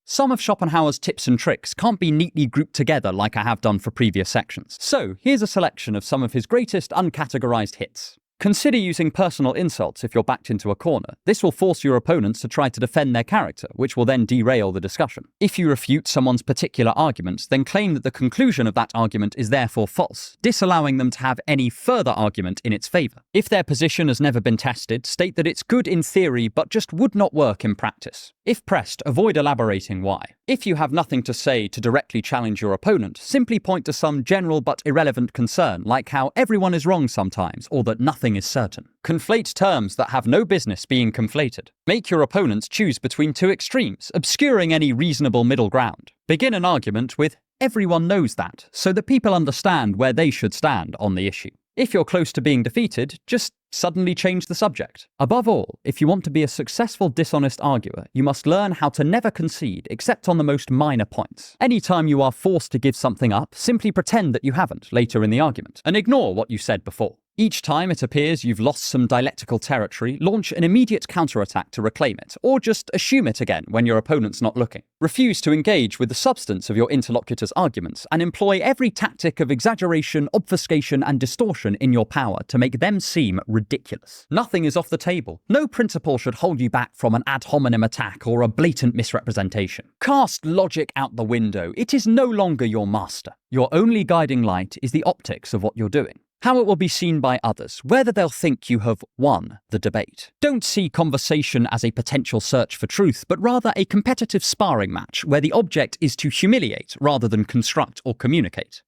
Some of Schopenhauer's tips and tricks can't be neatly grouped together like I have done for previous sections. So here's a selection of some of his greatest uncategorized hits. Consider using personal insults if you're backed into a corner. This will force your opponents to try to defend their character, which will then derail the discussion. If you refute someone's particular arguments, then claim that the conclusion of that argument is therefore false, disallowing them to have any further argument in its favor. If their position has never been tested, state that it's good in theory but just would not work in practice. If pressed, avoid elaborating why. If you have nothing to say to directly challenge your opponent, simply point to some general but irrelevant concern, like how everyone is wrong sometimes, or that nothing is certain. Conflate terms that have no business being conflated. Make your opponents choose between two extremes, obscuring any reasonable middle ground. Begin an argument with "everyone knows that," so that people understand where they should stand on the issue. If you're close to being defeated, just suddenly change the subject. Above all, if you want to be a successful dishonest arguer, you must learn how to never concede except on the most minor points. Anytime you are forced to give something up, simply pretend that you haven't later in the argument, and ignore what you said before. Each time it appears you've lost some dialectical territory, launch an immediate counterattack to reclaim it, or just assume it again when your opponent's not looking. Refuse to engage with the substance of your interlocutor's arguments, and employ every tactic of exaggeration, obfuscation, and distortion in your power to make them seem ridiculous. Nothing is off the table. No principle should hold you back from an ad hominem attack or a blatant misrepresentation. Cast logic out the window. It is no longer your master. Your only guiding light is the optics of what you're doing. How it will be seen by others, whether they'll think you have won the debate. Don't see conversation as a potential search for truth, but rather a competitive sparring match where the object is to humiliate rather than construct or communicate.